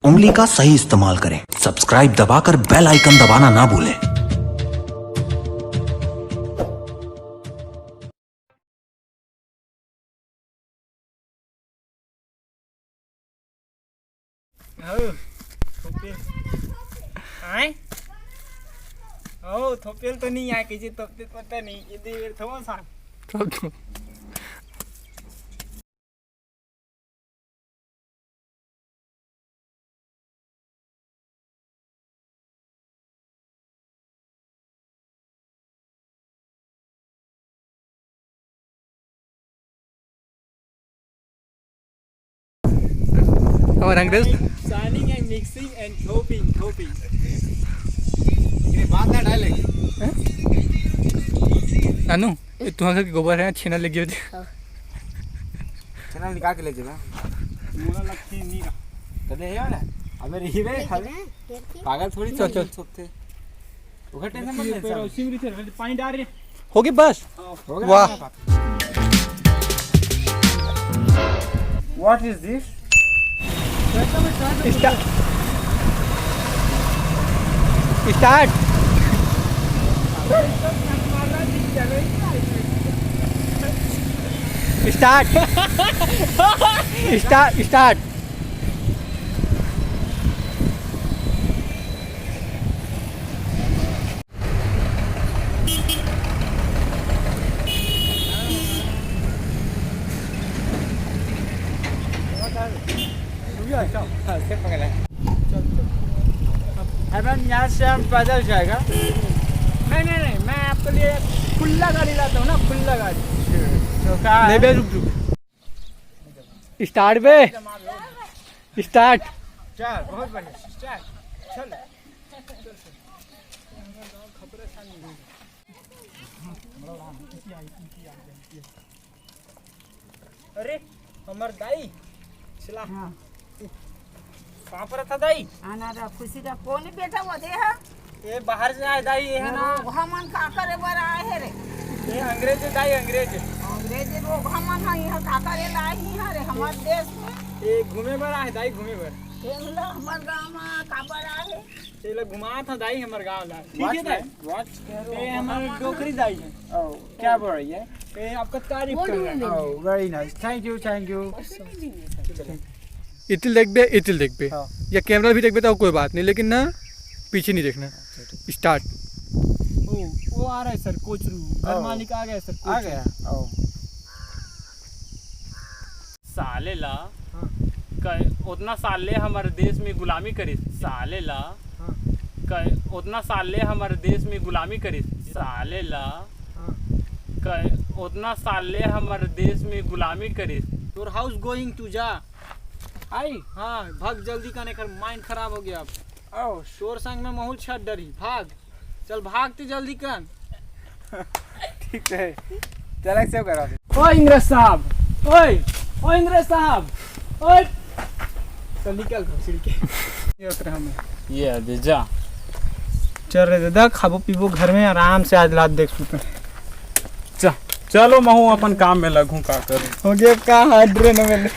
उंगली का सही इस्तेमाल करें। सब्सक्राइब दबाकर बेल आइकन दबाना ना भूलें। थोपेल तो नहीं आए किसी तो पता नहीं इधर थोड़ा सा और अंग्रेज signing and mixing and chopping ये बात ना डाले नानू तुम्हारे घर गोबर है छेना लगी होती चैनल निकाल के ले जाना मोला लगती नहीं का कदे है ना अबे रही रे खाली पागल थोड़ी चल सकते ओकर टेंशन मत ले पर उसी में रीते पानी डाल रहे हो गई बस वाह what is this start start यहाँ से हम पैदल जाएगा नहीं मैं आपके लिए खुला गाड़ी लाता हूँ ना खुला गाड़ी तो क्या नहीं बे रुक स्टार्ट बे स्टार्ट चल बहुत बढ़िया चल अरे हमार दाई चला कहाँ पर था दाई आना रा खुशी का कौन बेटा वो दे है ये बाहर से आए दाई है ना घमन का करे बर आए है रे ये अंग्रेज है दाई अंग्रेज रो घमन है यहां का करे लाई ही है रे हमार देश में ये घूमे बर आए दाई घूमे बर केला हमार गांव में का बर आए ये लोग घुमा था दाई हमार गांव ला ठीक है दाई व्हाट ये हमारी डोकरी दाई है ओह क्या बोल रही है ये आपका तारीफ कर रहा है oh very nice thank you इतिल देख बे या कैमरा भी देख बे तो कोई बात नहीं लेकिन ना पीछे नहीं देखना स्टार्ट वो आ रहा है सर कोचरू घर मालिक आ गया सर आ गया साले ला उतना साले हमारे देश में गुलामी करी साले ला उतना साले हमारे देश में गुलामी करी साले ला उतना साले हमारे देश में गुलामी करी योर हाउस गोइंग टू जा आई हाँ भाग जल्दी करने कर माइंड खराब हो गया अब ओ शोर संग में महूल छत डरी भाग चल भागते जल्दी कर ठीक है चल ऐसे करा ओ इंग्रज साहब ओए इंग्रज साहब ओए चल निकल घर से के ये उतरे हमें ये दे जा चल रे दादा खाबो पीबो घर में आराम से आज रात देख सुते चलो महू अपन काम में लगूं का कर हो गया का हाथ रे न मिले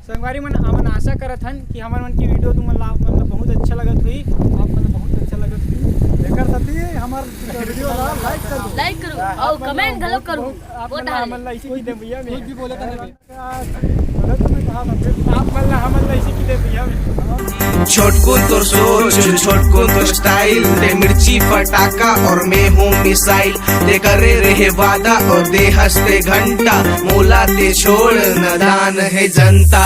संगवारी मन हमन आशा करत हन कि हमन मन की वीडियो तुम मतलब बहुत अच्छा लगत हुई आप मतलब बहुत अच्छा लगत हुई एकर साथी हमर वीडियो लाइक करो और कमेंट गलो करो आप हमन इसी की दे भैया कुछ भी बोले तने आप मतलब हमन इसी की दे भैया छोटको तोर सोच छोटको तोर स्टाइल दे मिर्ची फटाका और मैं हूँ मिसाइल दे करे रहे वादा और दे हंसते घंटा मोला ते छोड़ नदान है जनता।